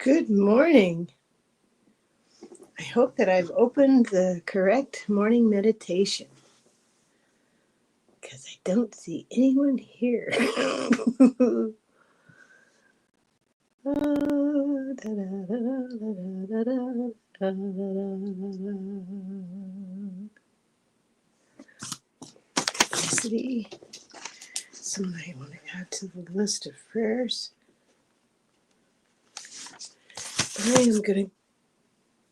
Good morning. I hope that I've opened the correct morning meditation because I don't see anyone here. Felicity. Somebody want to add to the list of prayers. I am going to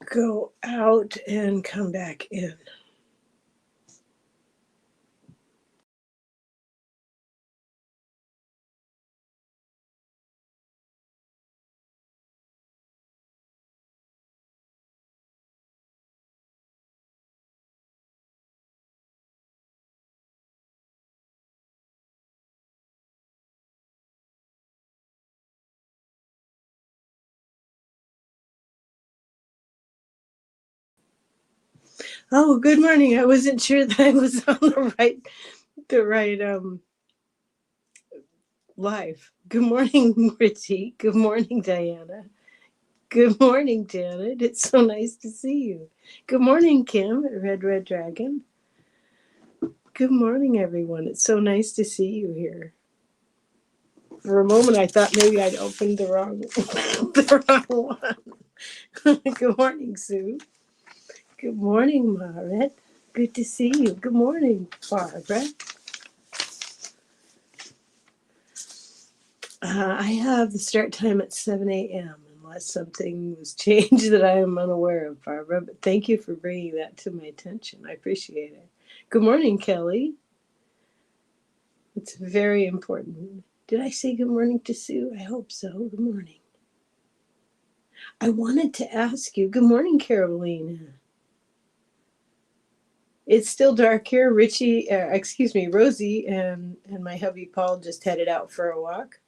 go out and come back in. Oh, good morning. I wasn't sure that I was on the right live. Good morning, Richie. Good morning, Diana. Good morning, Janet. It's so nice to see you. Good morning, Kim at Red Dragon. Good morning, everyone. It's so nice to see you here. For a moment, I thought maybe I'd opened the wrong, the wrong one. Good morning, Sue. Good morning, Marit. Good to see you. Good morning, Barbara. I have the start time at 7 a.m. unless something was changed that I am unaware of, Barbara. But thank you for bringing that to my attention. I appreciate it. Good morning, Kelly. It's very important. Did I say good morning to Sue? I hope so. Good morning. I wanted to ask you, good morning, Carolina. It's still dark here. Rosie and my hubby Paul just headed out for a walk.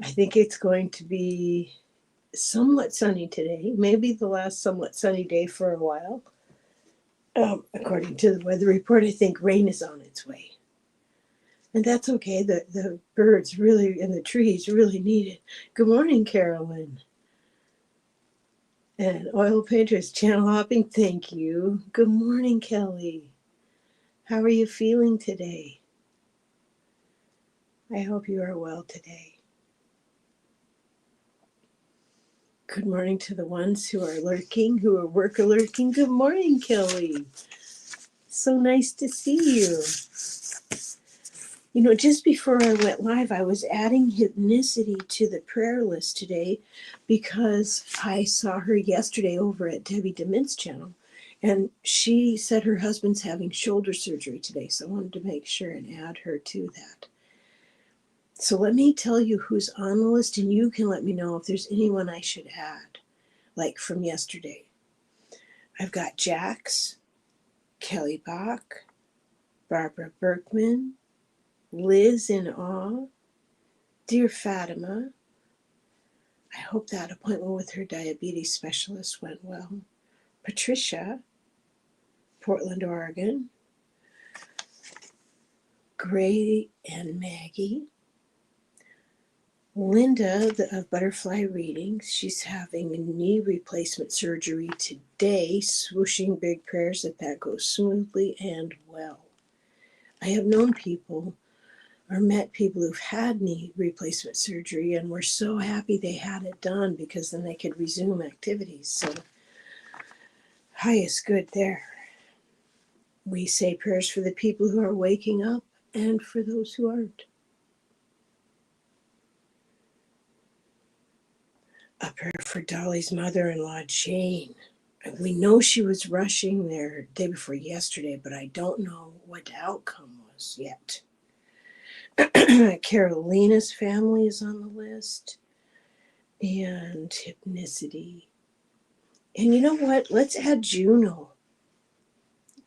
I think it's going to be somewhat sunny today, maybe the last somewhat sunny day for a while. According to the weather report, I think rain is on its way. And that's okay. The birds really and the trees really need it. Good morning, Carolyn. And Oil Painters channel hopping, thank you. Good morning, Kelly. How are you feeling today? I hope you are well today. Good morning to the ones who are lurking, who are work-lurking. Good morning, Kelly. So nice to see you. You know, just before I went live, I was adding Hypnicity to the prayer list today because I saw her yesterday over at Debbie DeMint's channel. And she said her husband's having shoulder surgery today. So I wanted to make sure and add her to that. So let me tell you who's on the list, and you can let me know if there's anyone I should add, like from yesterday. I've got Jax, Kelly Bach, Barbara Berkman, Liz in Awe, dear Fatima. I hope that appointment with her diabetes specialist went well. Patricia, Portland, Oregon. Gray and Maggie. Linda of Butterfly Readings. She's having a knee replacement surgery today. Swooshing big prayers that goes smoothly and well. I have known people or met people who've had knee replacement surgery and were so happy they had it done because then they could resume activities. So highest good there. We say prayers for the people who are waking up and for those who aren't. A prayer for Dolly's mother-in-law, Jane. We know she was rushing there day before yesterday, but I don't know what the outcome was yet. Carolina's family is on the list. And Hypnicity. And you know what? Let's add Juno,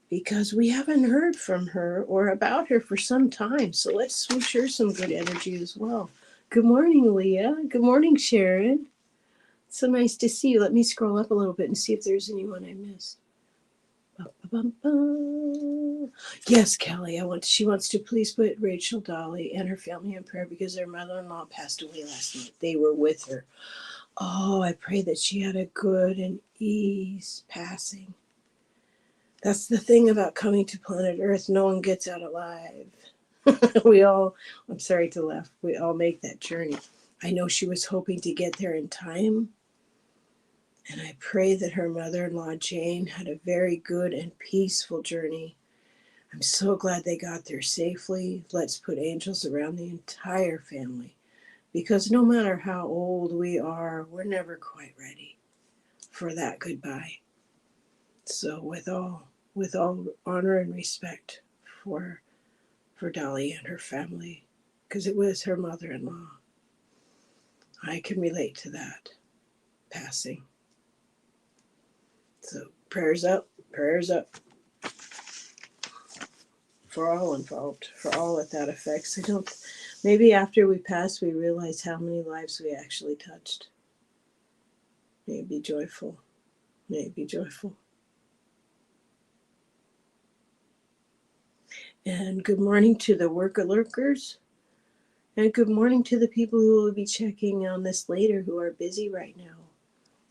because we haven't heard from her or about her for some time. So let's swoosh her some good energy as well. Good morning, Leah. Good morning, Sharon. So nice to see you. Let me scroll up a little bit and see if there's anyone I missed. Yes, Kelly, she wants to please put Rachel Dolly and her family in prayer because their mother-in-law passed away last night. They were with her Oh, I pray that she had a good and ease passing. That's the thing about coming to planet Earth. No one gets out alive. We all, I'm sorry to laugh, we all make that journey. I know she was hoping to get there in time. And I pray that her mother-in-law, Jane, had a very good and peaceful journey. I'm so glad they got there safely. Let's put angels around the entire family. Because no matter how old we are, we're never quite ready for that goodbye. So with all honor and respect for Dolly and her family, because it was her mother-in-law, I can relate to that passing. So prayers up for all involved, for all that affects. Maybe after we pass, we realize how many lives we actually touched. May it be joyful. May it be joyful. And good morning to the worker lurkers. And good morning to the people who will be checking on this later who are busy right now.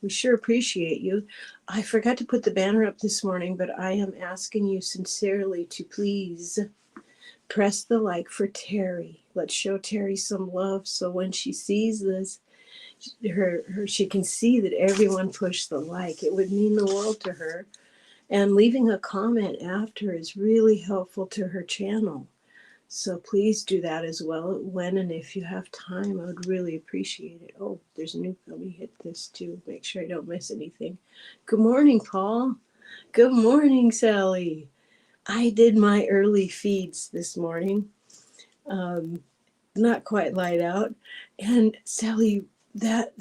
We sure appreciate you. I forgot to put the banner up this morning, but I am asking you sincerely to please press the like for Terry. Let's show Terry some love so when she sees this, she can see that everyone pushed the like. It would mean the world to her. And leaving a comment after is really helpful to her channel. So please do that as well when and if you have time. I would really appreciate it. Oh, there's a new, let me hit this too, make sure I don't miss anything. Good morning, Paul. Good morning, Sally. I did my early feeds this morning. Not quite light out. And Sally, that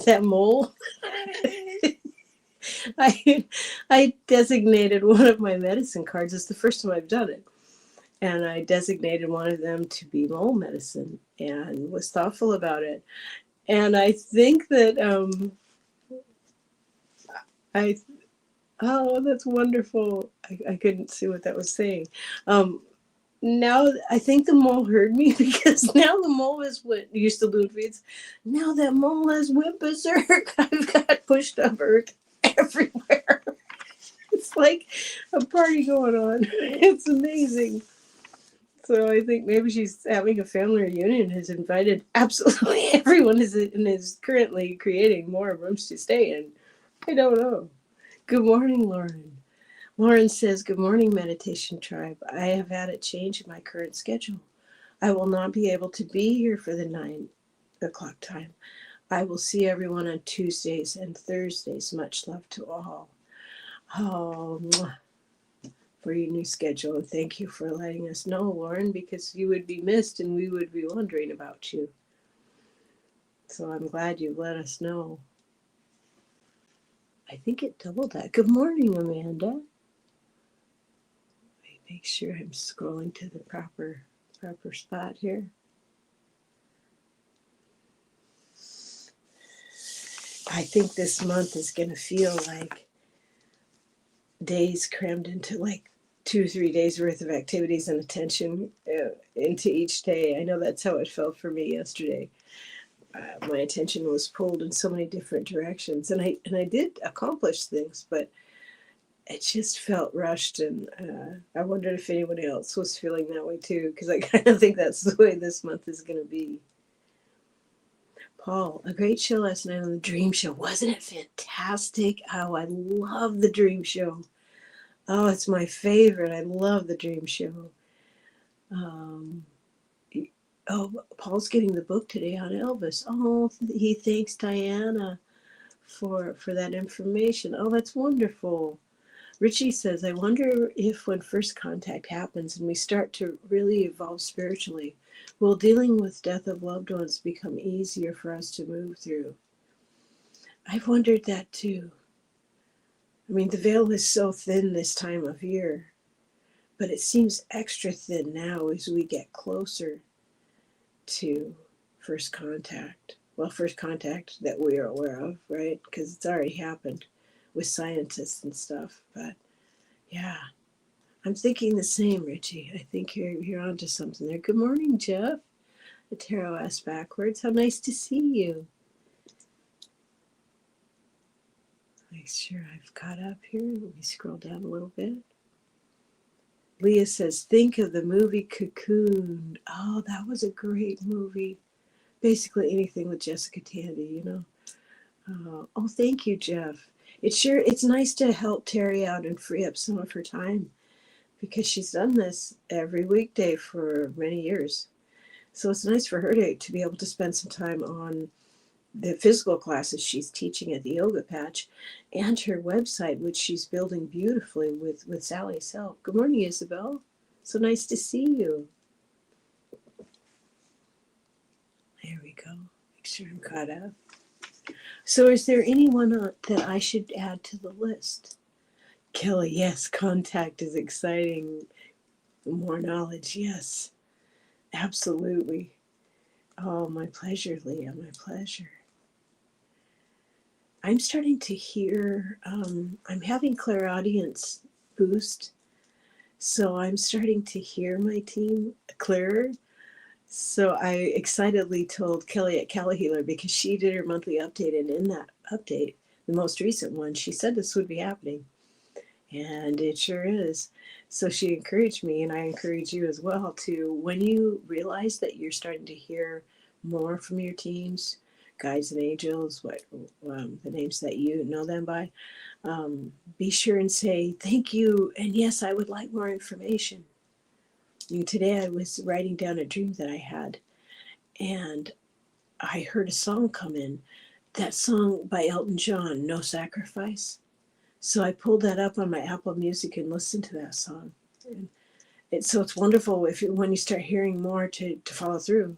that mole, I designated one of my medicine cards. It's the first time I've done it. And I designated one of them to be mole medicine and was thoughtful about it. And I think that oh, that's wonderful. I couldn't see what that was saying. Now I think the mole heard me because now the mole is what used to do feeds. Now that mole has went berserk. I've got pushed up earth everywhere. It's like a party going on. It's amazing. So I think maybe she's having a family reunion, has invited absolutely everyone and is currently creating more rooms to stay in. I don't know. Good morning, Lauren. Lauren says, good morning, Meditation Tribe. I have had a change in my current schedule. I will not be able to be here for the 9 o'clock time. I will see everyone on Tuesdays and Thursdays. Much love to all. Oh, for your new schedule, and thank you for letting us know, Lauren, because you would be missed and we would be wondering about you. So I'm glad you let us know. I think it doubled that. Good morning, Amanda. Let me make sure I'm scrolling to the proper spot here. I think this month is going to feel like days crammed into like 2 or 3 days worth of activities and attention into each day. I know that's how it felt for me yesterday. My attention was pulled in so many different directions, and I did accomplish things, but it just felt rushed. And I wondered if anybody else was feeling that way too, because I kind of think that's the way this month is going to be. Paul, a great show last night on the Dream Show. Wasn't it fantastic? Oh, I love the Dream Show. Oh, it's my favorite. I love the Dream Show. Paul's getting the book today on Elvis. Oh, he thanks Diana for that information. Oh, that's wonderful. Richie says, I wonder if when first contact happens and we start to really evolve spiritually, will dealing with death of loved ones become easier for us to move through? I've wondered that too. I mean, the veil is so thin this time of year, but it seems extra thin now as we get closer to first contact. Well, first contact that we are aware of, right? Because it's already happened with scientists and stuff. But yeah, I'm thinking the same, Richie. I think you're onto something there. Good morning, Jeff. The tarot asked backwards. How nice to see you. Make sure I've caught up here. Let me scroll down a little bit. Leah says, think of the movie Cocoon. Oh, that was a great movie. Basically anything with Jessica Tandy, you know. Oh, thank you, Jeff. It's nice to help Terry out and free up some of her time because she's done this every weekday for many years. So it's nice for her to be able to spend some time on the physical classes she's teaching at the Yoga Patch and her website, which she's building beautifully with Sally's help. Good morning, Isabel. So nice to see you. There we go. Make sure I'm caught up. So is there anyone that I should add to the list? Kelly, yes, contact is exciting. More knowledge, yes, absolutely. Oh, my pleasure, Leah, my pleasure. I'm starting to hear, I'm having clairaudience boost. So I'm starting to hear my team clearer. So I excitedly told Kelly at Cali Healer because she did her monthly update. And in that update, the most recent one, she said this would be happening. And it sure is. So she encouraged me, and I encourage you as well to, when you realize that you're starting to hear more from your teams, guides and angels, the names that you know them by, be sure and say thank you. And yes, I would like more information. Today I was writing down a dream that I had, and I heard a song come in. That song by Elton John, No Sacrifice. So I pulled that up on my Apple Music and listened to that song. And so it's wonderful when you start hearing more to follow through.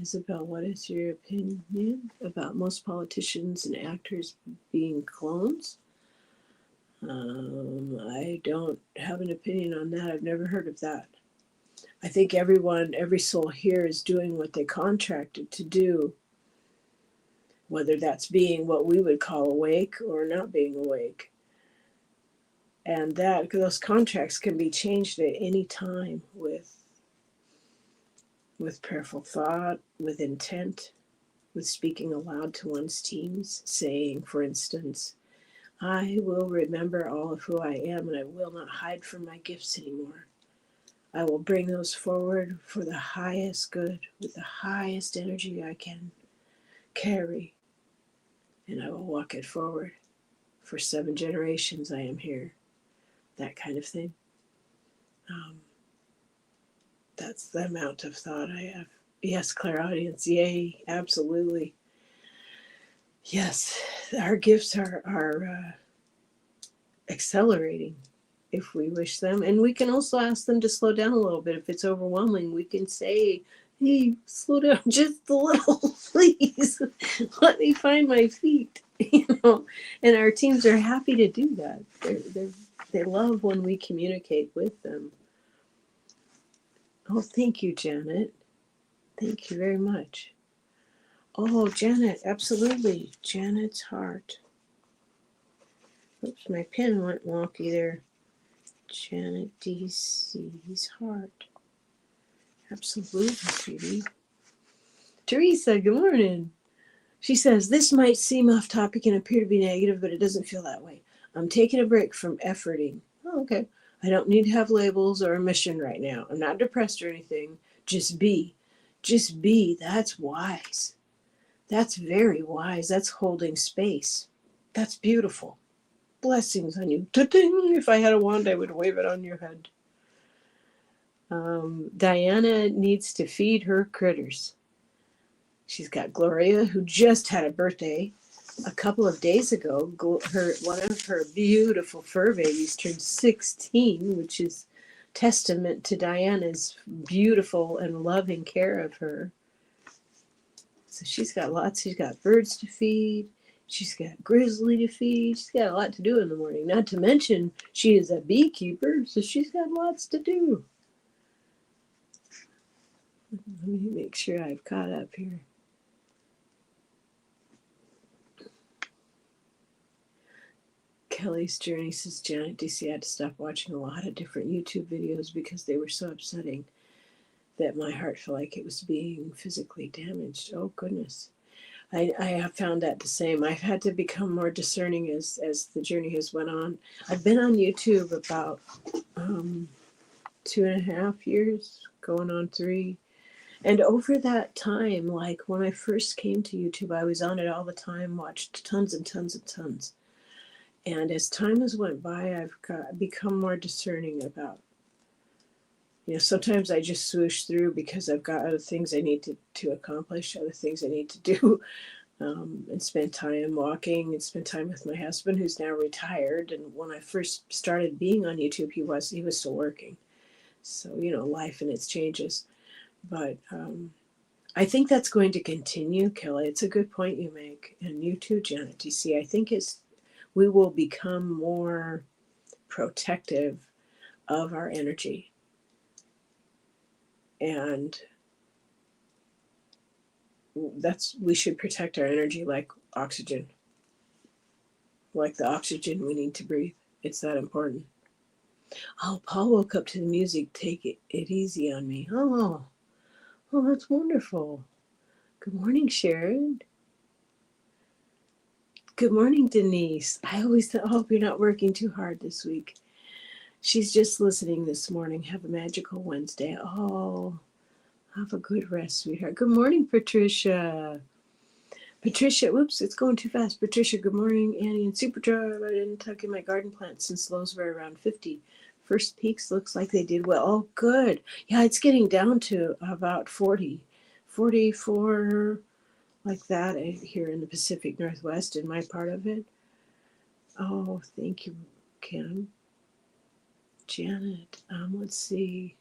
Isabel, what is your opinion about most politicians and actors being clones? I don't have an opinion on that. I've never heard of that. I think every soul here is doing what they contracted to do, whether that's being what we would call awake or not being awake. And those contracts can be changed at any time with prayerful thought, with intent, with speaking aloud to one's teams, saying, for instance, I will remember all of who I am, and I will not hide from my gifts anymore. I will bring those forward for the highest good, with the highest energy I can carry, and I will walk it forward. For 7 generations I am here. That kind of thing. That's the amount of thought I have. Yes, clairaudience, yay, absolutely. Yes, our gifts are accelerating if we wish them. And we can also ask them to slow down a little bit. If it's overwhelming, we can say, hey, slow down just a little, please. Let me find my feet. And our teams are happy to do that. They love when we communicate with them. Oh, thank you, Janet. Thank you very much. Oh, Janet, absolutely. Janet's heart. Oops, my pen went wonky there. Janet DC's heart. Absolutely, sweetie. Teresa, good morning. She says, this might seem off topic and appear to be negative, but it doesn't feel that way. I'm taking a break from efforting. Oh, okay. I don't need to have labels or a mission right now. I'm not depressed or anything. Just be. Just be. That's wise. That's very wise. That's holding space. That's beautiful. Blessings on you. Ta-ding! If I had a wand, I would wave it on your head. Diana needs to feed her critters. She's got Gloria, who just had a birthday a couple of days ago. One of her beautiful fur babies turned 16, which is testament to Diana's beautiful and loving care of her. So she's got lots. She's got birds to feed. She's got grizzly to feed. She's got a lot to do in the morning. Not to mention, she is a beekeeper, so she's got lots to do. Let me make sure I've caught up here. Kelly's Journey says, Janet DC had to stop watching a lot of different YouTube videos because they were so upsetting that my heart felt like it was being physically damaged. Oh, goodness. I have found that the same. I've had to become more discerning as the journey has went on. I've been on YouTube about 2.5 years, going on 3. And over that time, like when I first came to YouTube, I was on it all the time, watched tons and tons and tons. And as time has went by, become more discerning about, sometimes I just swoosh through because I've got other things I need to accomplish, other things I need to do, and spend time walking and spend time with my husband, who's now retired. And when I first started being on YouTube, he was still working. So, life and its changes. But I think that's going to continue, Kelly. It's a good point you make. And you too, Janet. You see, I think we will become more protective of our energy. And we should protect our energy like oxygen, like the oxygen we need to breathe. It's that important. Oh, Paul woke up to the music. Take it easy on me. Oh, that's wonderful. Good morning, Sharon. Good morning, Denise. I always hope you're not working too hard this week. She's just listening this morning. Have a magical Wednesday. Oh, have a good rest, sweetheart. Good morning, Patricia. Whoops, it's going too fast. Patricia, good morning. Annie and Superdrive. I didn't tuck in my garden plants since lows were around 50. First peaks looks like they did well. Oh, good. Yeah, it's getting down to about 40, 44, like that here in the Pacific Northwest in my part of it. Oh, thank you, Kim. Janet, let's see.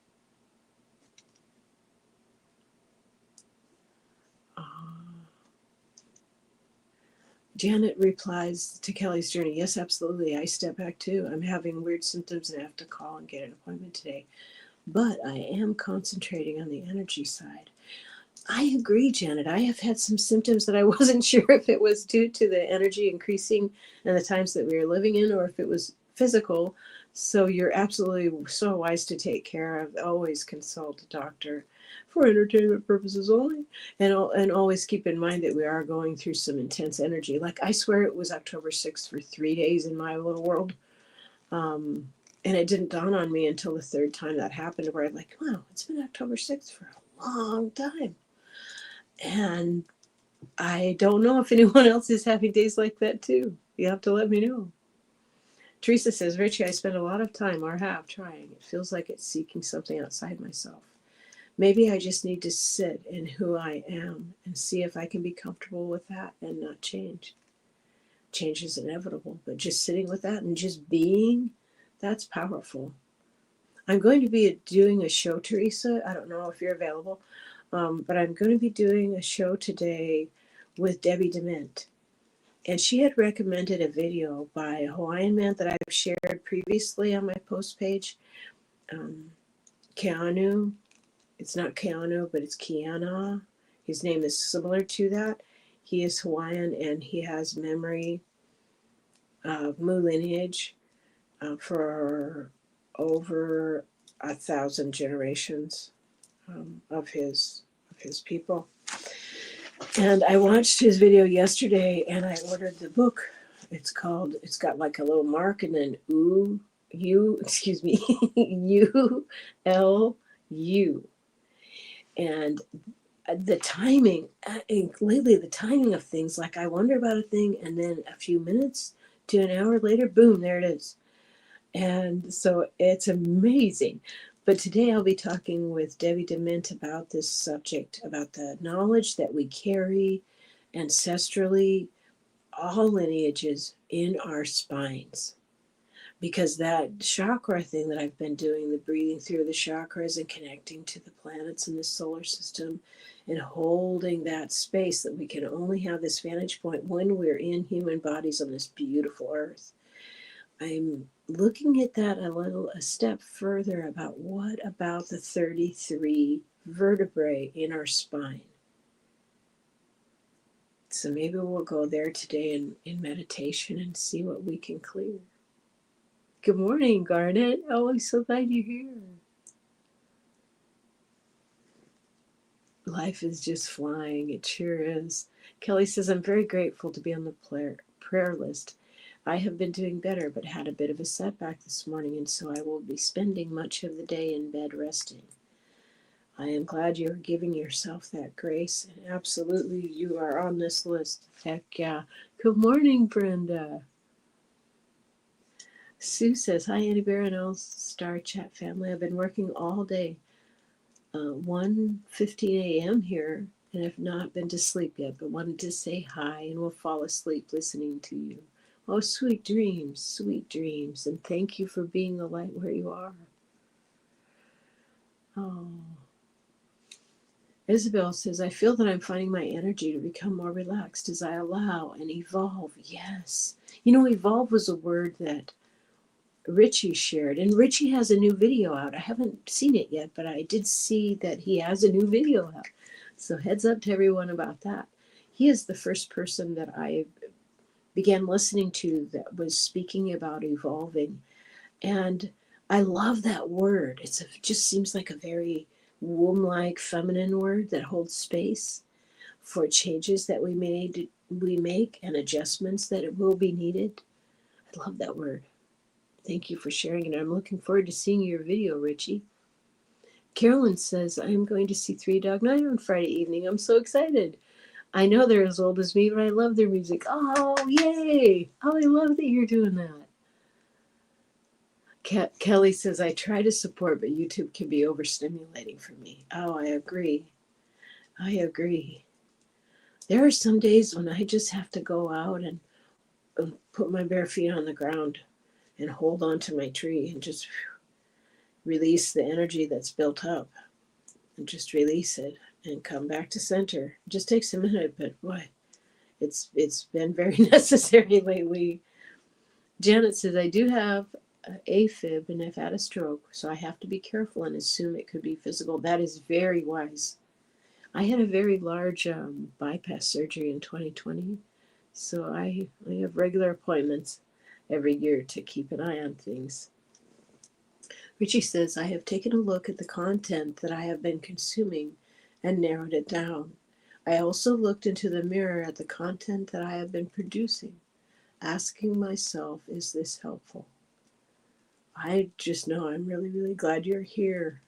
Janet replies to Kelly's journey. Yes, absolutely. I step back too. I'm having weird symptoms and I have to call and get an appointment today. But I am concentrating on the energy side. I agree, Janet. I have had some symptoms that I wasn't sure if it was due to the energy increasing and the times that we are living in or if it was physical. So you're absolutely so wise to take care of. Always consult a doctor for entertainment purposes only. And always keep in mind that we are going through some intense energy. Like I swear it was October 6th for 3 days in my little world. And it didn't dawn on me until the third time that happened where I'm like, wow, it's been October 6th for a long time. And I don't know if anyone else is having days like that too. You have to let me know. Teresa says, Richie, I spend a lot of time or have trying. It feels like it's seeking something outside myself. Maybe I just need to sit in who I am and see if I can be comfortable with that and not change. Change is inevitable, but just sitting with that and just being, that's powerful. I'm going to be doing a show, Teresa. I don't know if you're available, but I'm going to be doing a show today with Debbie Dement. And she had recommended a video by a Hawaiian man that I've shared previously on my post page, Keanu. It's not Keanu, but it's Kiana. His name is similar to that. He is Hawaiian and he has memory of Mu lineage for over 1,000 generations of his people. And I watched his video yesterday and I ordered the book. It's got like a little mark and then ULU. And the timing, lately the timing of things, like I wonder about a thing and then a few minutes to an hour later, boom, there it is. And so it's amazing. But today I'll be talking with Debbie Dement about this subject, about the knowledge that we carry ancestrally, all lineages in our spines. Because that chakra thing that I've been doing, the breathing through the chakras and connecting to the planets in the solar system and holding that space, that we can only have this vantage point when we're in human bodies on this beautiful earth. I'm looking at that a step further about what about the 33 vertebrae in our spine. So maybe we'll go there today in meditation and see what we can clear. Good morning, Garnet. Oh, I'm so glad you're here. Life is just flying. It sure is. Kelly says, I'm very grateful to be on the prayer list. I have been doing better, but had a bit of a setback this morning, and so I will be spending much of the day in bed resting. I am glad you are giving yourself that grace, and absolutely you are on this list. Heck yeah. Good morning, Brenda. Sue says, hi, Annie Bear and all Star Chat family. I've been working all day. 1:15 a.m. here, and have not been to sleep yet, but wanted to say hi and will fall asleep listening to you. Oh, sweet dreams, and thank you for being the light where you are. Oh. Isabel says, I feel that I'm finding my energy to become more relaxed as I allow and evolve. Yes. You know, evolve was a word that Richie shared, and Richie has a new video out. I haven't seen it yet, but I did see that he has a new video out. So heads up to everyone about that. He is the first person that I began listening to that was speaking about evolving. And I love that word. It just seems like a very womb-like feminine word that holds space for changes that we make and adjustments that it will be needed. I love that word. Thank you for sharing it. I'm looking forward to seeing your video, Richie. Carolyn says, I'm going to see Three Dog Night on Friday evening. I'm so excited. I know they're as old as me, but I love their music. Oh, yay. Oh, I love that you're doing that. Kelly says, I try to support, but YouTube can be overstimulating for me. Oh, I agree. There are some days when I just have to go out and put my bare feet on the ground and hold on to my tree and just release the energy that's built up and just release it and come back to center. It just takes a minute, but boy, it's been very necessary lately. Janet says, I do have AFib and I've had a stroke, so I have to be careful and assume it could be physical. That is very wise. I had a very large bypass surgery in 2020, so I have regular appointments every year to keep an eye on things. Richie says, I have taken a look at the content that I have been consuming and narrowed it down. I also looked into the mirror at the content that I have been producing, asking myself, is this helpful? I just know I'm really, really glad you're here.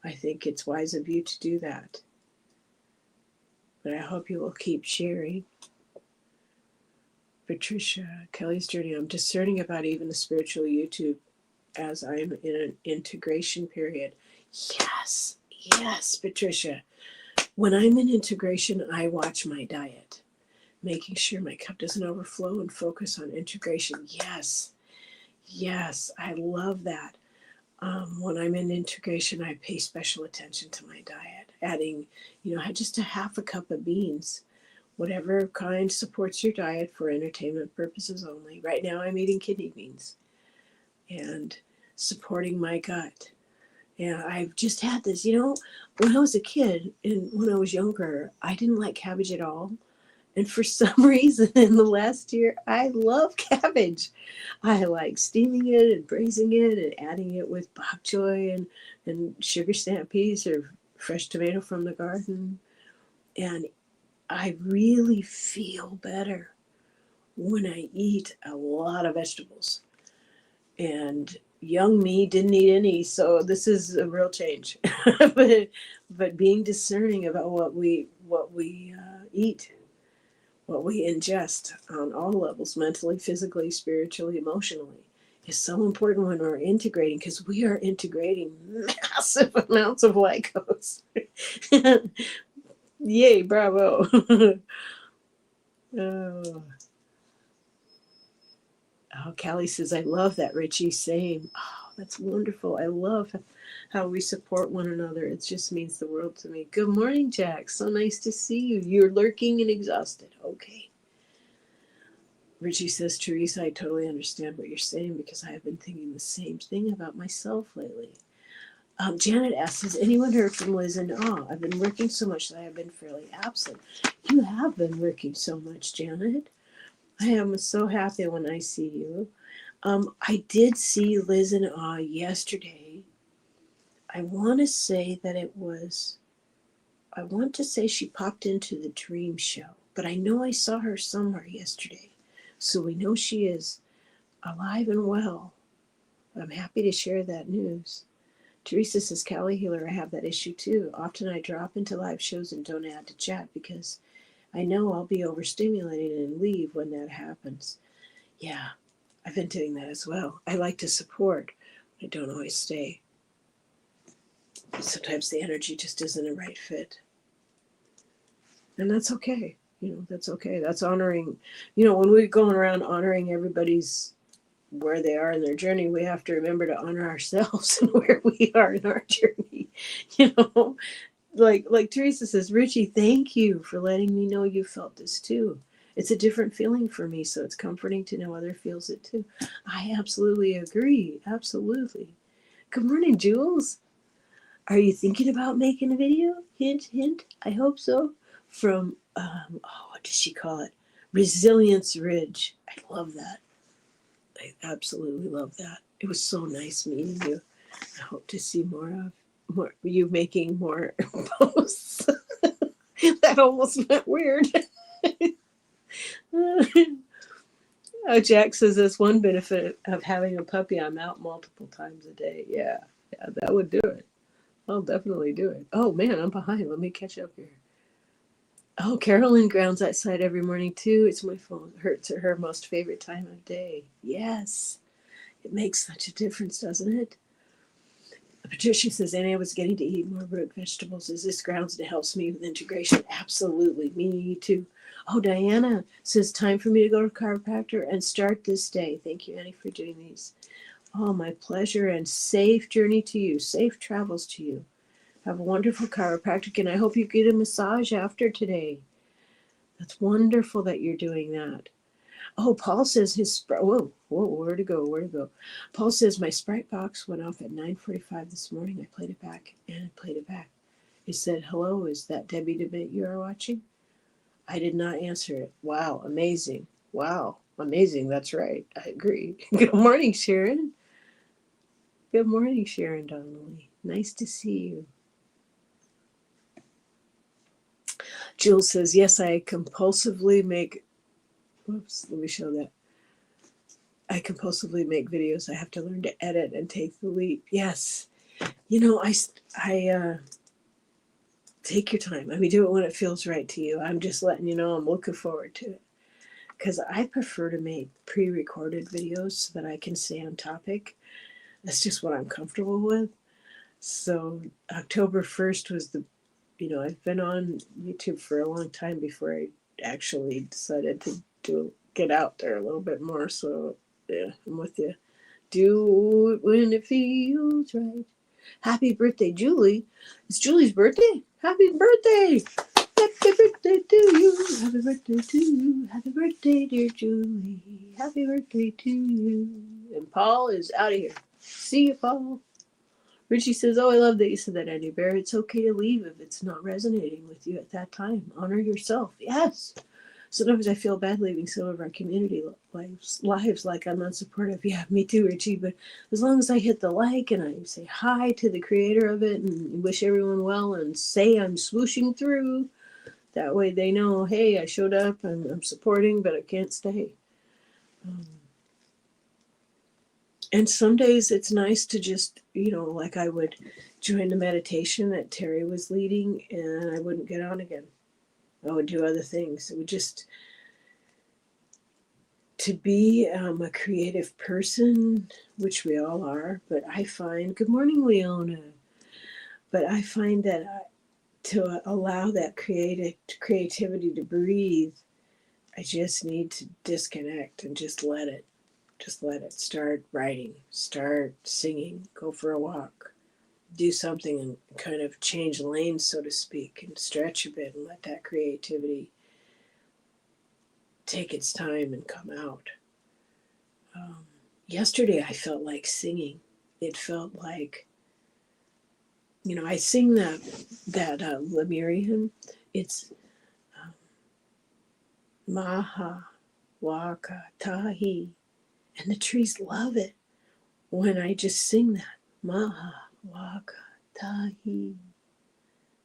I think it's wise of you to do that. But I hope you will keep sharing. Patricia, Kelly's journey. I'm discerning about even the spiritual YouTube as I'm in an integration period. Yes, Patricia. When I'm in integration, I watch my diet, making sure my cup doesn't overflow and focus on integration. Yes, I love that. When I'm in integration, I pay special attention to my diet, adding, just a half a cup of beans, whatever kind supports your diet for entertainment purposes only. Right now, I'm eating kidney beans and supporting my gut. Yeah, I've just had this, when I was a kid and when I was younger, I didn't like cabbage at all. And for some reason in the last year, I love cabbage. I like steaming it and braising it and adding it with bok choy and sugar snap peas or fresh tomato from the garden. And I really feel better when I eat a lot of vegetables. And young me didn't eat any, so this is a real change. but being discerning about what we eat, what we ingest on all levels, mentally, physically, spiritually, emotionally, is so important when we're integrating, because we are integrating massive amounts of glycose. Yay, bravo. Oh. Oh, Callie says, I love that, Richie. Same. Oh, that's wonderful. I love how we support one another. It just means the world to me. Good morning, Jack. So nice to see you. You're lurking and exhausted. Okay. Richie says, Teresa, I totally understand what you're saying because I have been thinking the same thing about myself lately. Janet asks, has anyone heard from Liz and I've been working so much that I have been fairly absent. You have been working so much, Janet. I am so happy when I see you. I did see Liz and yesterday. I want to say that it was I want to say she popped into the dream show, but I know I saw her somewhere yesterday. So we know she is alive and well. I'm happy to share that news. Teresa says, Callie Healer, I have that issue too. Often I drop into live shows and don't add to chat because I know I'll be overstimulated and leave when that happens. Yeah, I've been doing that as well. I like to support, but I don't always stay. Sometimes the energy just isn't a right fit. And that's okay. That's okay. That's honoring, when we're going around honoring everybody's where they are in their journey, we have to remember to honor ourselves and where we are in our journey. Like Teresa says, Richie, thank you for letting me know you felt this too. It's a different feeling for me, so it's comforting to know other feels it too. I absolutely agree. Absolutely. Good morning, Jules. Are you thinking about making a video? Hint, hint. I hope so. From, what does she call it? Resilience Ridge. I love that. I absolutely love that. It was so nice meeting you. I hope to see more you making more posts. That almost went weird. Jack says that's one benefit of having a puppy. I'm out multiple times a day. Yeah, that would do it. I'll definitely do it. Oh man, I'm behind. Let me catch up here. Oh, Carolyn grounds outside every morning too. It's my phone. Hurts at her most favorite time of day. Yes, it makes such a difference, doesn't it? Patricia says, Annie, I was getting to eat more root vegetables. Is this grounds that helps me with integration? Absolutely. Me too. Oh, Diana says, time for me to go to chiropractor and start this day. Thank you, Annie, for doing these. Oh, my pleasure, and safe journey to you. Safe travels to you. Have a wonderful chiropractic, and I hope you get a massage after today. That's wonderful that you're doing that. Oh, Paul says whoa, where to go? Paul says my Sprite box went off at 9:45 this morning. I played it back. He said, hello, is that Debbie DeBitt you are watching? I did not answer it. Wow, amazing. Wow, amazing. That's right. I agree. Good morning, Sharon. Good morning, Sharon Donnelly. Nice to see you. Jules says, yes, I compulsively make let me show that. I compulsively make videos. I have to learn to edit and take the leap. Yes. I take your time. I mean, do it when it feels right to you. I'm just letting you know I'm looking forward to it. Because I prefer to make pre-recorded videos so that I can stay on topic. That's just what I'm comfortable with. So October 1st was I've been on YouTube for a long time before I actually decided to get out there a little bit more. So yeah, I'm with you. Do it when it feels right. Happy birthday, Julie. It's Julie's birthday. Happy birthday. Happy birthday to you. Happy birthday to you. Happy birthday, dear Julie. Happy birthday to you. And Paul is out of here. See you, Paul. Richie says, oh, I love that you said that, Andy Bear. It's okay to leave if it's not resonating with you at that time. Honor yourself. Yes. Sometimes I feel bad leaving some of our community lives like I'm unsupportive. Yeah, me too, Richie. But as long as I hit the like and I say hi to the creator of it and wish everyone well and say I'm swooshing through, that way they know, hey, I showed up and I'm supporting, but I can't stay. And some days it's nice to just, like I would join the meditation that Terry was leading and I wouldn't get on again. I would do other things. It would just, to be a creative person, which we all are, but I find, good morning, Leona, but I find that to allow that creativity to breathe, I just need to disconnect and just let it start writing, start singing, go for a walk, do something and kind of change lanes, so to speak, and stretch a bit and let that creativity take its time and come out. Yesterday I felt like singing. It felt like, I sing that Lemurian. It's Maha Waka Tahi. And the trees love it when I just sing that. Maha Waka Tahi.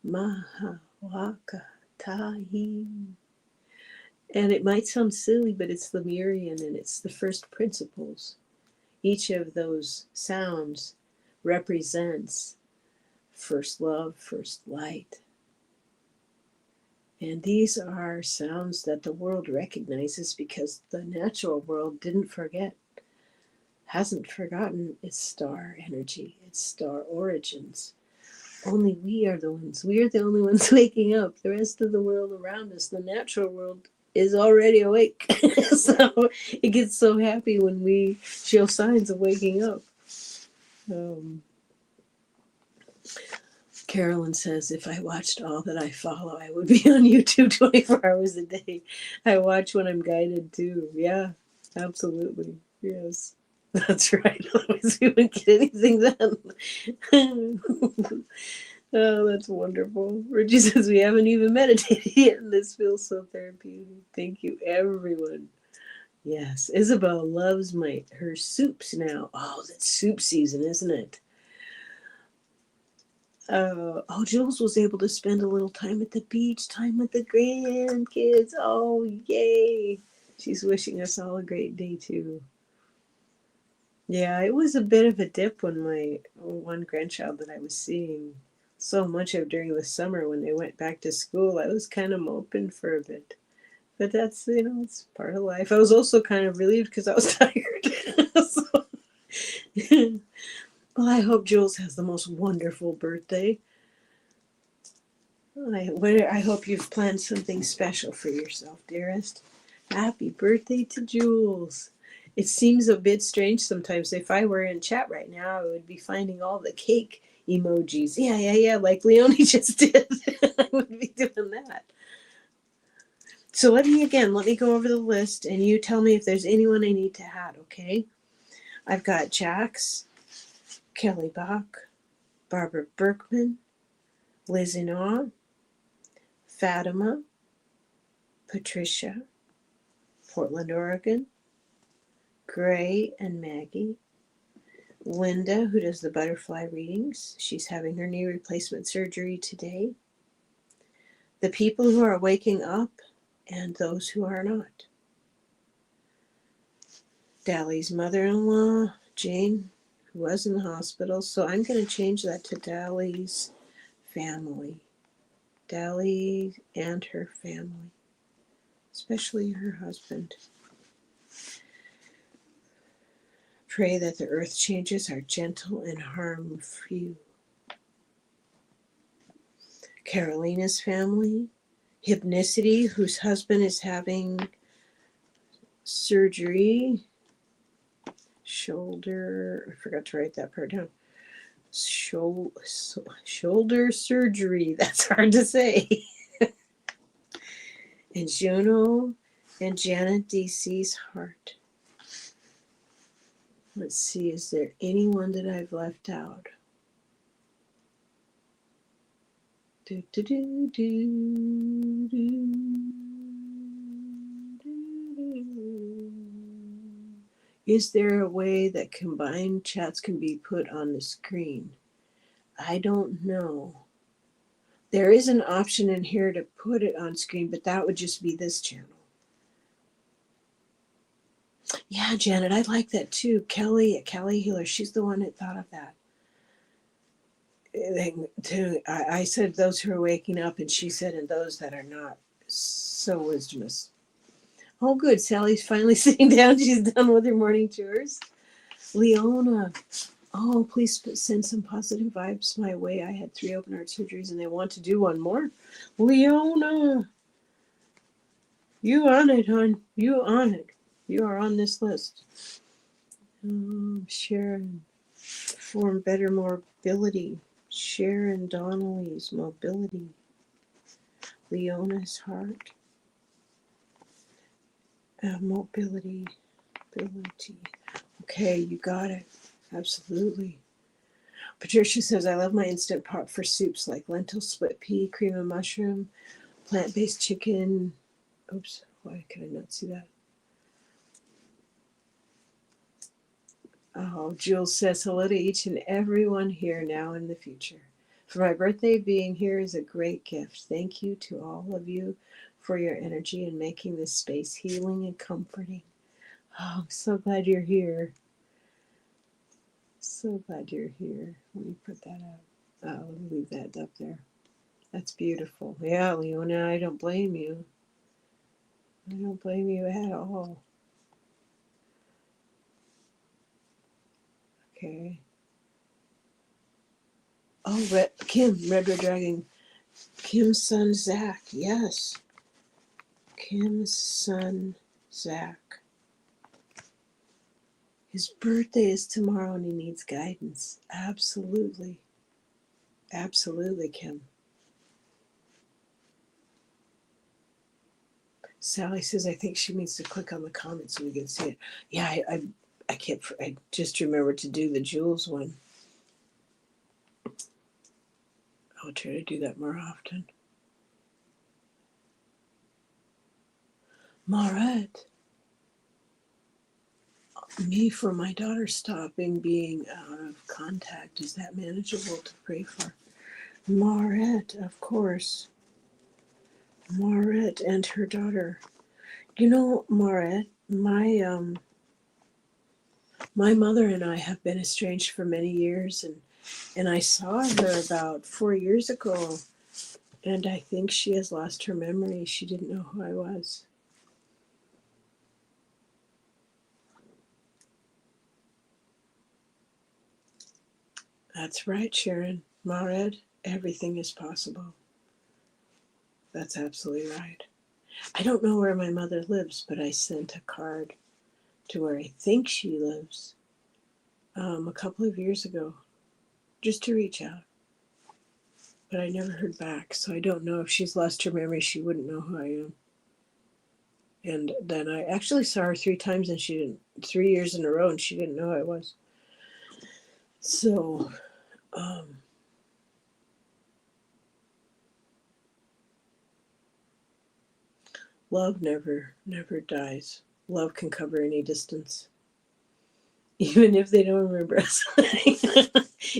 Maha Waka tahi. And it might sound silly, but it's Lemurian and it's the first principles. Each of those sounds represents first love, first light. And these are sounds that the world recognizes because the natural world didn't forget, hasn't forgotten its star energy, its star origins. Only we are the only ones waking up. The rest of the world around us, the natural world, is already awake. So it gets so happy when we show signs of waking up. Carolyn says, if I watched all that I follow, I would be on YouTube 24 hours a day. I watch when I'm guided too. Yeah, absolutely. Yes. That's right. Otherwise, we wouldn't get anything done. Oh, that's wonderful. Richie says, we haven't even meditated yet, and this feels so therapeutic. Thank you, everyone. Yes, Isabel loves her soups now. Oh, it's soup season, isn't it? Jules was able to spend a little time at the beach, time with the grandkids. Oh, yay. She's wishing us all a great day, too. Yeah, it was a bit of a dip when my one grandchild that I was seeing so much of during the summer when they went back to school, I was kind of moping for a bit. But that's, it's part of life. I was also kind of relieved because I was tired. So, well, I hope Jules has the most wonderful birthday. I hope you've planned something special for yourself, dearest. Happy birthday to Jules. It seems a bit strange sometimes. If I were in chat right now, I would be finding all the cake emojis. Yeah, like Leonie just did. I would be doing that. So let me go over the list and you tell me if there's anyone I need to add, okay? I've got Jax, Kelly Bach, Barbara Berkman, Liz Inaw, Fatima, Patricia, Portland, Oregon, Gray and Maggie, Linda, who does the butterfly readings. She's having her knee replacement surgery today. The people who are waking up and those who are not. Dally's mother-in-law, Jane, who was in the hospital. So I'm going to change that to Dally's family. Dally and her family, especially her husband. Pray that the earth changes are gentle and harm-free. Carolina's family, Hypnicity, whose husband is having surgery, shoulder, I forgot to write that part down. Shoulder surgery, that's hard to say. And Juno and Janet DC's heart. Let's see, is there anyone that I've left out? Is there a way that combined chats can be put on the screen? I don't know. There is an option in here to put it on screen, but that would just be this channel. Yeah, Janet, I like that too. Kelly Healer, she's the one that thought of that. I said those who are waking up, and she said, and those that are not. So wisdomous. Oh, good. Sally's finally sitting down. She's done with her morning chores. Leona. Oh, please send some positive vibes my way. I had 3 open heart surgeries, and they want to do one more. Leona. You on it, hon. You on it. You are on this list. Sharon. Form better mobility. Sharon Donnelly's mobility. Leona's heart. Mobility. Okay, you got it. Absolutely. Patricia says, I love my Instant Pot for soups like lentil, split pea, cream and mushroom, plant-based chicken. Oops, why could I not see that? Oh, Jules says, hello to each and everyone here now and in the future. For my birthday, being here is a great gift. Thank you to all of you for your energy and making this space healing and comforting. Oh, I'm so glad you're here. So glad you're here. Let me put that up. Let me leave that up there. That's beautiful. Yeah, Leona, I don't blame you. I don't blame you at all. Okay. Oh, Kim, Red Dragon. Kim's son, Zach. Yes. Kim's son, Zach. His birthday is tomorrow and he needs guidance. Absolutely. Absolutely, Kim. Sally says, I think she needs to click on the comments so we can see it. Yeah, I can't, I just remembered to do the Jules one. I'll try to do that more often. Maret. Me for my daughter stopping being out of contact. Is that manageable to pray for? Maret, of course. Maret and her daughter. You know, Maret, my mother and I have been estranged for many years, and I saw her about 4 years ago, and I think she has lost her memory. She didn't know who I was. That's right, Sharon. Mared, everything is possible. That's absolutely right. I don't know where my mother lives, but I sent a card to where I think she lives a couple of years ago, just to reach out. But I never heard back, so I don't know if she's lost her memory. She wouldn't know who I am. And then I actually saw her 3 times, and 3 years in a row, and she didn't know who I was. So, love never dies. Love can cover any distance, even if they don't remember us.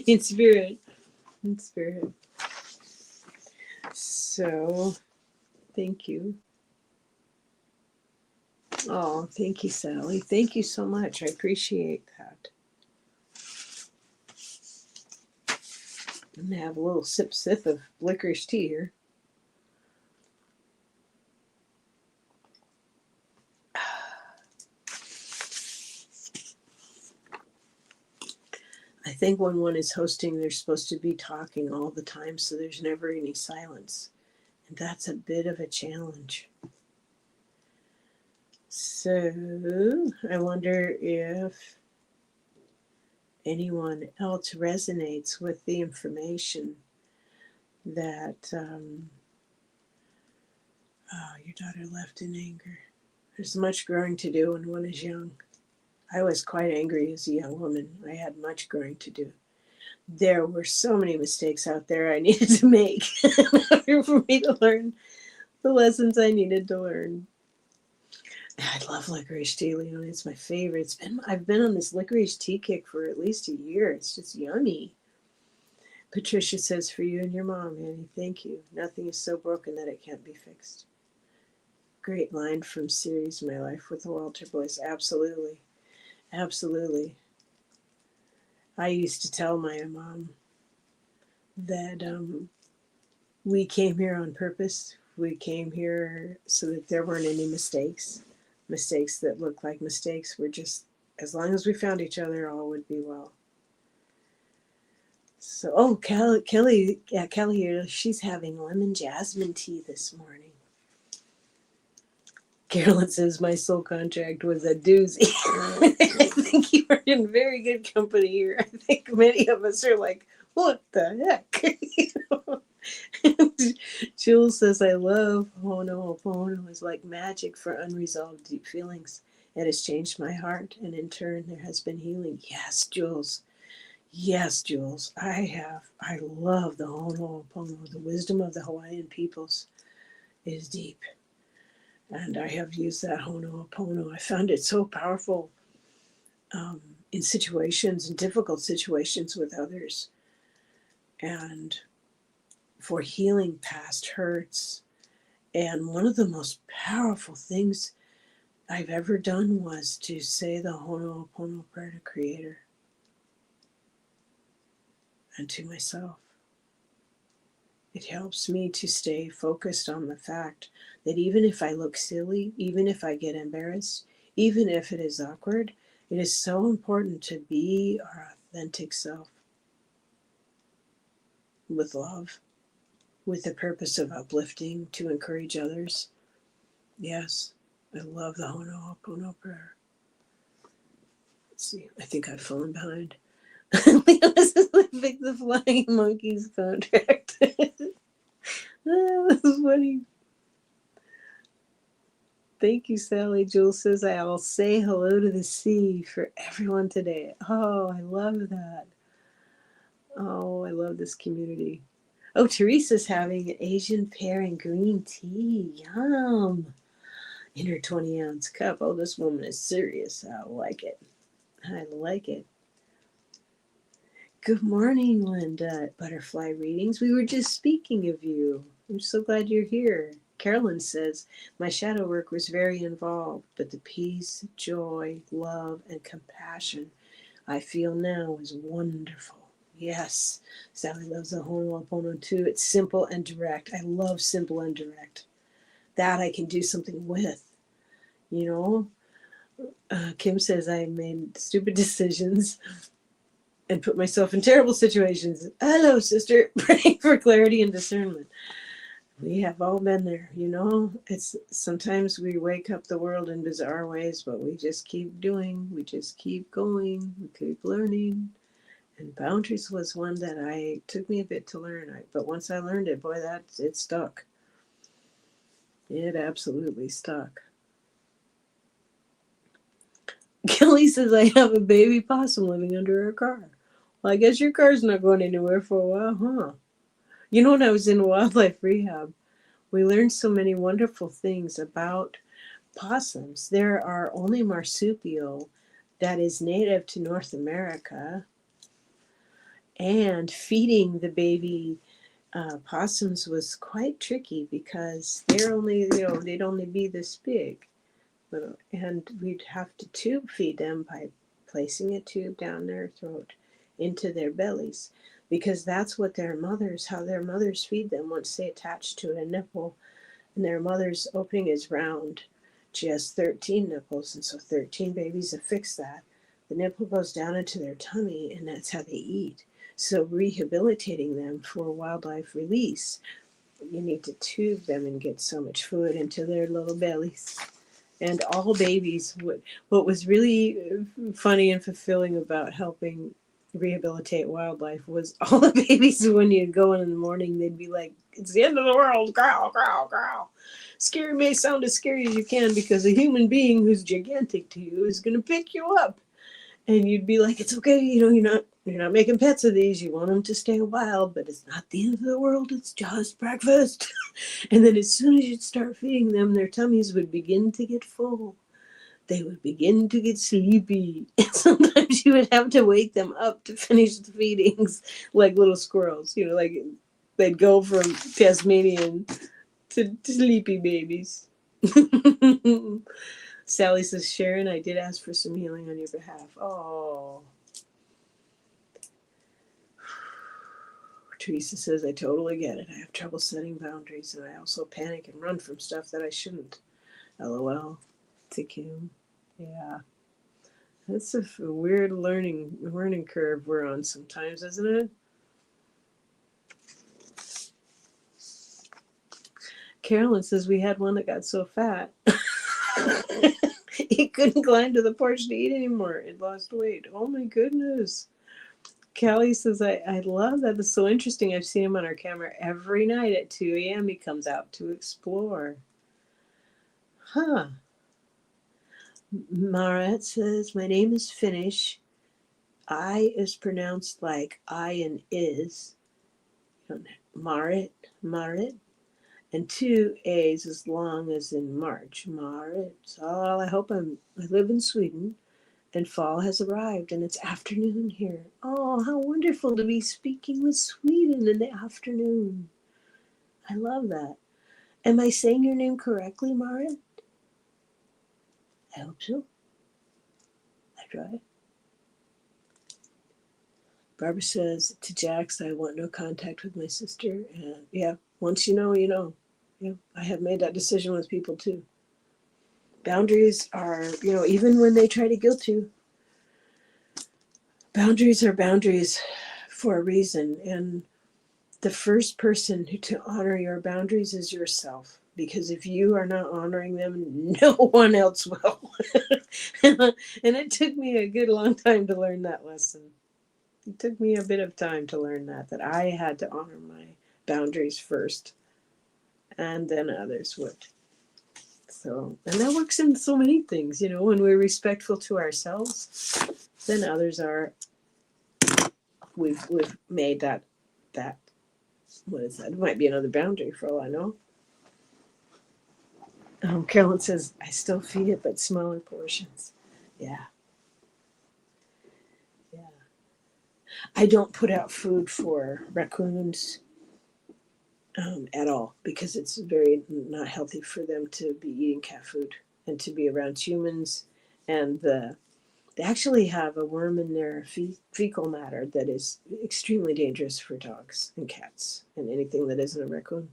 In spirit. So, thank you. Oh, thank you, Sally. Thank you so much. I appreciate that. I'm going to have a little sip of licorice tea here. I think when one is hosting, they're supposed to be talking all the time, so there's never any silence. And that's a bit of a challenge. So I wonder if anyone else resonates with the information that your daughter left in anger. There's much growing to do when one is young. I was quite angry as a young woman. I had much growing to do. There were so many mistakes out there I needed to make in order for me to learn the lessons I needed to learn. I love licorice tea, Leon. It's my favorite. I've been on this licorice tea kick for at least a year. It's just yummy. Patricia says, for you and your mom, Annie, thank you. Nothing is so broken that it can't be fixed. Great line from series My Life with the Walter Boys. Absolutely. Absolutely. I used to tell my mom that we came here on purpose. We came here so that there weren't any mistakes. Mistakes that looked like mistakes were just, as long as we found each other, all would be well. So, Kelly here, she's having lemon jasmine tea this morning. Carolyn says my soul contract was a doozy. I think you are in very good company here. I think many of us are like, what the heck? Jules says, I love Ho'oponopono. It's like magic for unresolved deep feelings. It has changed my heart, and in turn, there has been healing. Yes, Jules. Yes, Jules. I love the Ho'oponopono. The wisdom of the Hawaiian peoples is deep. And I have used that Ho'oponopono. I found it so powerful in situations, in difficult situations with others. And for healing past hurts. And one of the most powerful things I've ever done was to say the Ho'oponopono prayer to Creator and to myself. It helps me to stay focused on the fact that even if I look silly, even if I get embarrassed, even if it is awkward, it is so important to be our authentic self with love, with the purpose of uplifting, to encourage others. Yes, I love the Ho'oponopono prayer. Let's see, I think I've fallen behind. This is like the Flying Monkeys contract. This is funny. Thank you, Sally. Jules says, I'll say hello to the sea for everyone today. Oh, I love that. Oh, I love this community. Oh, Teresa's having an Asian pear and green tea. Yum. In her 20-ounce cup. Oh, this woman is serious. I like it. I like it. Good morning, Linda at Butterfly Readings. We were just speaking of you. I'm so glad you're here. Carolyn says, my shadow work was very involved, but the peace, joy, love, and compassion I feel now is wonderful. Yes, Sally loves the Ho'oponopono too. It's simple and direct. I love simple and direct. That I can do something with, you know? Kim says I made stupid decisions and put myself in terrible situations. Hello, sister. Praying for clarity and discernment. We have all been there, you know. It's sometimes we wake up the world in bizarre ways, but we just keep doing. We just keep going. We keep learning. And boundaries was one that took me a bit to learn. But once I learned it, boy, it stuck. It absolutely stuck. Kelly says I have a baby possum living under her car. Well, I guess your car's not going anywhere for a while, huh? You know, when I was in wildlife rehab, we learned so many wonderful things about possums. There are only marsupial that is native to North America, and feeding the baby possums was quite tricky because they're only, they'd only be this big. And we'd have to tube feed them by placing a tube down their throat into their bellies, because that's what how their mothers feed them once they attach to a nipple. And their mother's opening is round. She has 13 nipples, and so 13 babies affix that. The nipple goes down into their tummy, and that's how they eat. So rehabilitating them for wildlife release, you need to tube them and get so much food into their little bellies. And all babies what was really funny and fulfilling about helping rehabilitate wildlife was all the babies, when you'd go in the morning, they'd be like, it's the end of the world, growl, growl, growl. Scary may sound as scary as you can, because a human being who's gigantic to you is going to pick you up. And you'd be like, it's okay, you're not making pets of these. You want them to stay wild, but it's not the end of the world. It's just breakfast. And then as soon as you'd start feeding them, their tummies would begin to get full. They would begin to get sleepy. And sometimes you would have to wake them up to finish the feedings, like little squirrels. Like they'd go from Tasmanian to sleepy babies. Sally says, Sharon, I did ask for some healing on your behalf. Oh. Teresa says, I totally get it. I have trouble setting boundaries, and I also panic and run from stuff that I shouldn't. LOL. To Kim. Yeah. That's a weird learning curve we're on sometimes, isn't it? Carolyn says we had one that got so fat he couldn't climb to the porch to eat anymore. It lost weight. Oh my goodness. Kelly says, I love that. It's so interesting. I've seen him on our camera every night at 2 a.m. He comes out to explore. Huh. Marat says, my name is Finnish. I is pronounced like I and is. Marit. And 2 A's as long as in March. Marit. Oh, I live in Sweden. And fall has arrived, and it's afternoon here. Oh, how wonderful to be speaking with Sweden in the afternoon. I love that. Am I saying your name correctly, Mara? I hope so. I try. Barbara says to Jax, I want no contact with my sister. And yeah, once you know, you know. Yeah, I have made that decision with people too. Boundaries are, even when they try to guilt you, boundaries are boundaries for a reason. And the first person to honor your boundaries is yourself. Because if you are not honoring them, no one else will. And it took me a good long time to learn that lesson. It took me a bit of time to learn that I had to honor my boundaries first, and then others would. So, and that works in so many things, when we're respectful to ourselves, then others are, we've made that, what is that? It might be another boundary for all I know. Carolyn says, I still feed it, but smaller portions. Yeah. Yeah. I don't put out food for raccoons at all because it's very not healthy for them to be eating cat food and to be around humans. And they actually have a worm in their fecal matter that is extremely dangerous for dogs and cats and anything that isn't a raccoon.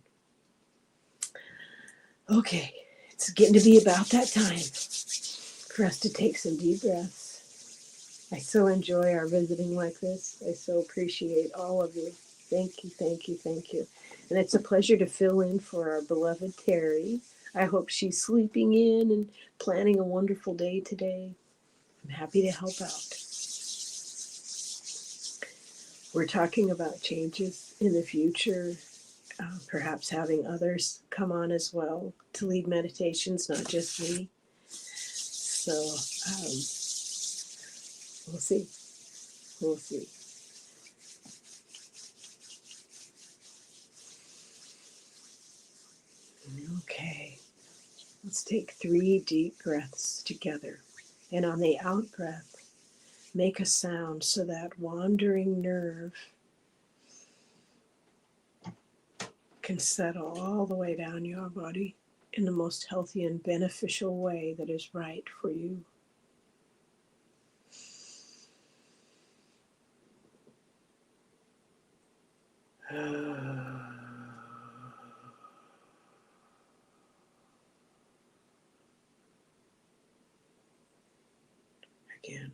Okay, it's getting to be about that time for us to take some deep breaths. I so enjoy our visiting like this. I so appreciate all of you. Thank you, thank you, thank you. And it's a pleasure to fill in for our beloved Terry. I hope she's sleeping in and planning a wonderful day today. I'm happy to help out. We're talking about changes in the future, perhaps having others come on as well to lead meditations, not just me. So we'll see. We'll see. Okay, let's take 3 deep breaths together. And on the out breath, make a sound so that wandering nerve can settle all the way down your body in the most healthy and beneficial way that is right for you. Again.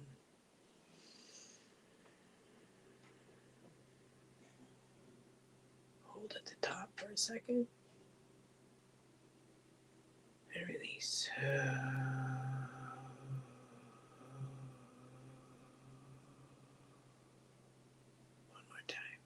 Hold at the top for a second. And release. One more time.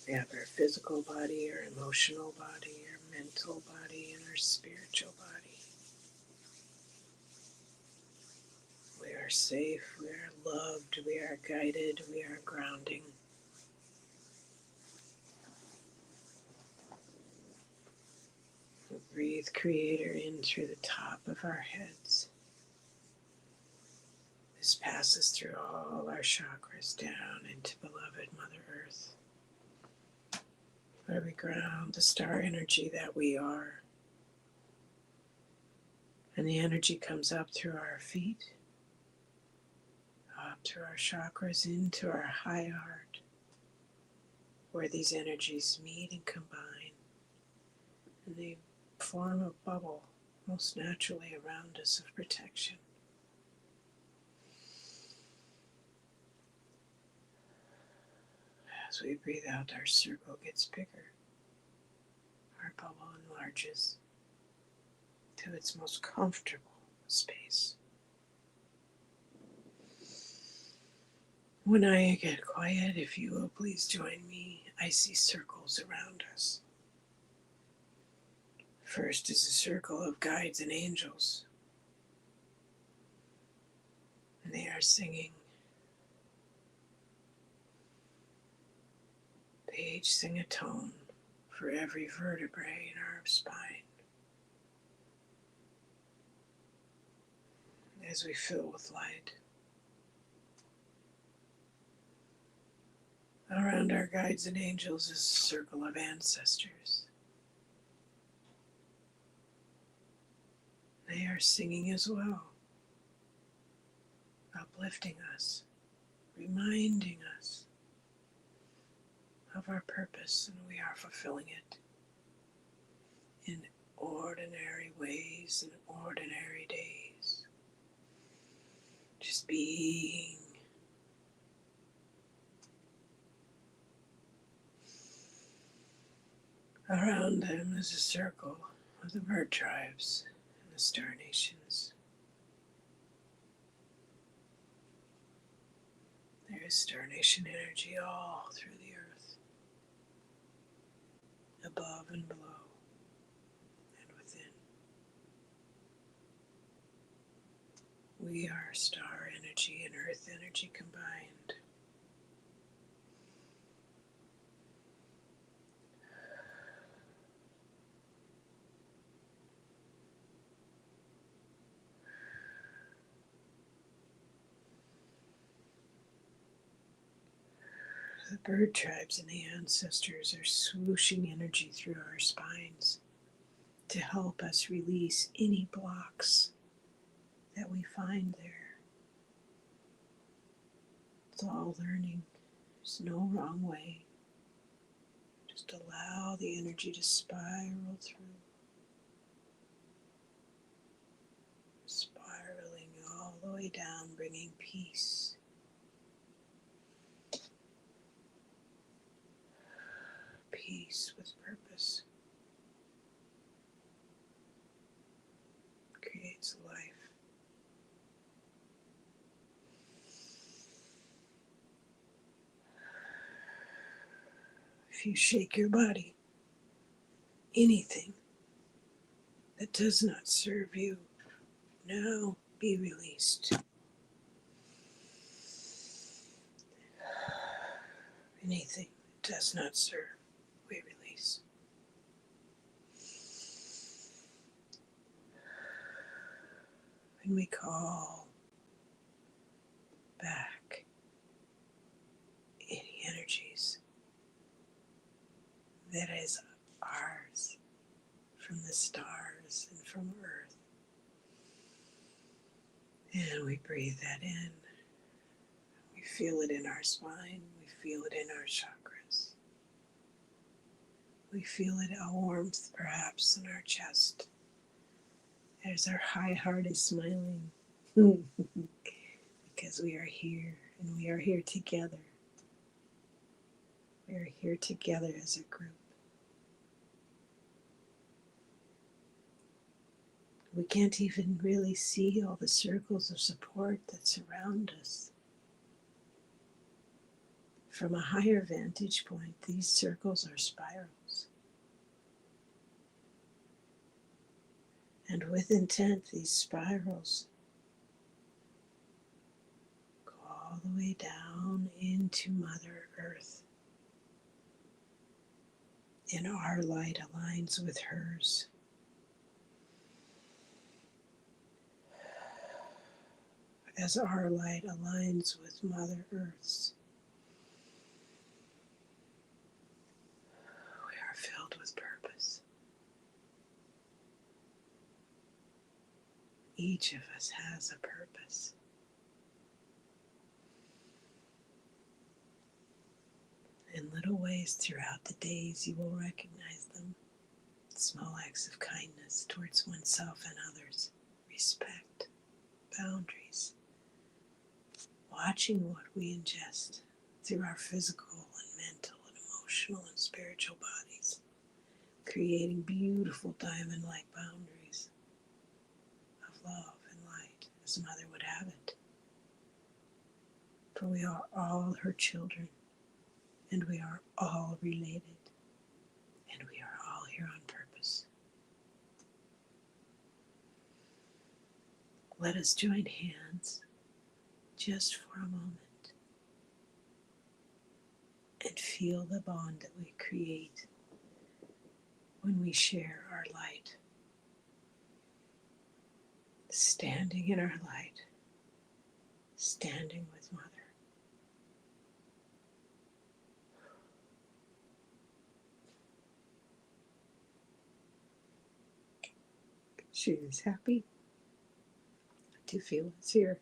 We have our physical body, our emotional body, our mental body, and our spiritual body. We are safe, we are loved, we are guided, we are grounding. We breathe Creator in through the top of our heads. This passes through all our chakras down into beloved Mother Earth, where we ground the star energy that we are. And the energy comes up through our feet, up through our chakras, into our high heart, where these energies meet and combine, and they form a bubble most naturally around us of protection. As we breathe out, our circle gets bigger. Our bubble enlarges to its most comfortable space. When I get quiet, if you will please join me, I see circles around us. First is a circle of guides and angels, and they are singing. They each sing a tone for every vertebrae in our spine as we fill with light. Around our guides and angels is a circle of ancestors. They are singing as well, uplifting us, reminding us of our purpose, and we are fulfilling it in ordinary ways and ordinary days. Just being. Around them is a circle of the bird tribes and the star nations. There is star nation energy all through the earth, above and below and within. We are star energy and earth energy combined. The bird tribes and the ancestors are swooshing energy through our spines to help us release any blocks that we find there. It's all learning. There's no wrong way. Just allow the energy to spiral through, spiraling all the way down, bringing peace. Peace with purpose creates life. If you shake your body, anything that does not serve you, now be released. Anything that does not serve, we release. And we call back any energies that is ours from the stars and from earth. And we breathe that in. We feel it in our spine. We feel it in our chakras. We feel it, a warmth perhaps in our chest as our high heart is smiling. Because we are here and we are here together. We are here together as a group. We can't even really see all the circles of support that surround us. From a higher vantage point, these circles are spirals. And with intent, these spirals go all the way down into Mother Earth. And our light aligns with hers. As our light aligns with Mother Earth's, we are filled with purpose. Each of us has a purpose. In little ways throughout the days, you will recognize them. Small acts of kindness towards oneself and others. Respect. Boundaries. Watching what we ingest through our physical and mental and emotional and spiritual bodies. Creating beautiful diamond-like boundaries of love and light as Mother would have it. For we are all her children. And we are all related. And we are all here on purpose. Let us join hands just for a moment and feel the bond that we create when we share our light, standing in our light, standing with Mother. She is happy to feel us here.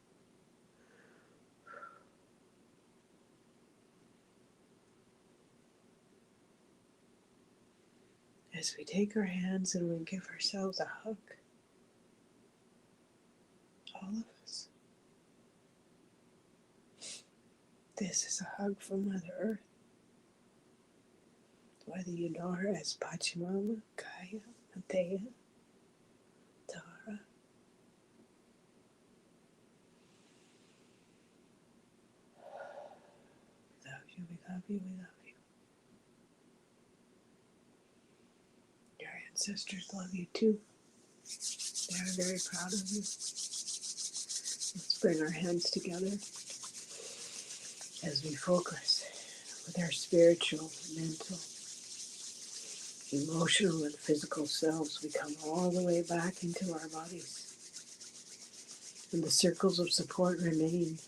As we take our hands and we give ourselves a hug, all of us. This is a hug from Mother Earth. Whether you know her as Pachamama, Gaia, Matea, Tara, we love you, we love you, we love you. Your ancestors love you too. They are very proud of you. Let's bring our hands together as we focus with our spiritual, mental, emotional, and physical selves. We come all the way back into our bodies. And the circles of support remain.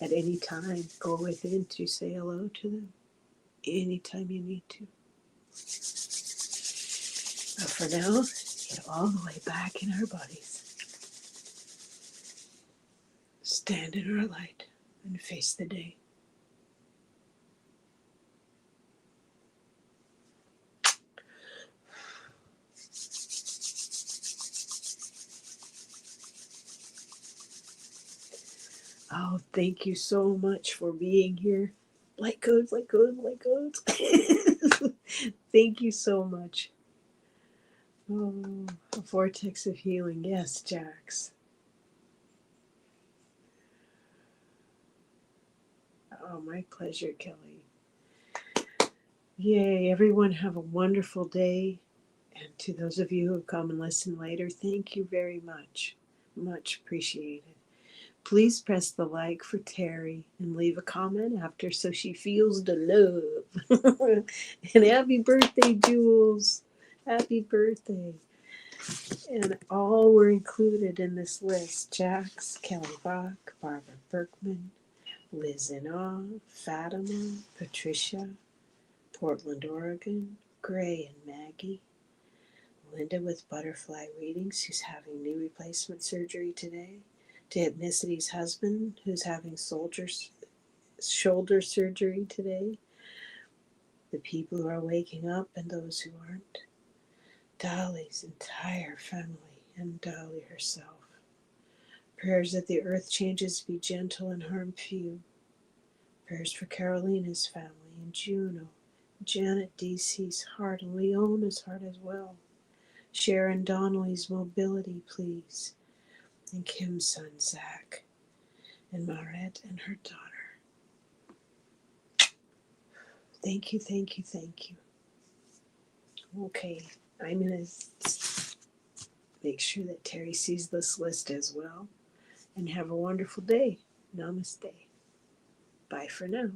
At any time, go within to say hello to them. Anytime you need to. But for now, get all the way back in our bodies. Stand in our light and face the day. Oh, thank you so much for being here. Light codes, light codes, light codes. Thank you so much. Oh, a vortex of healing. Yes, Jax. Oh, my pleasure, Kelly. Yay, everyone have a wonderful day. And to those of you who have come and listen later, thank you very much. Much appreciated. Please press the like for Terry and leave a comment after so she feels the love. And happy birthday, Jules. Happy birthday. And all were included in this list. Jax, Kelly Bach, Barbara Berkman, Liz Inaw, Fatima, Patricia, Portland, Oregon, Gray and Maggie, Linda with Butterfly Readings, who's having knee replacement surgery today, to Hypnicity's husband, who's having shoulder surgery today, the people who are waking up and those who aren't, Dolly's entire family and Dolly herself. Prayers that the earth changes be gentle and harm few. Prayers for Carolina's family and Juno, Janet DC's heart and Leona's heart as well. Sharon Donnelly's mobility, please. And Kim's son, Zach. And Marette and her daughter. Thank you, thank you, thank you. Okay, I'm going to make sure that Terry sees this list as well. And have a wonderful day. Namaste. Bye for now.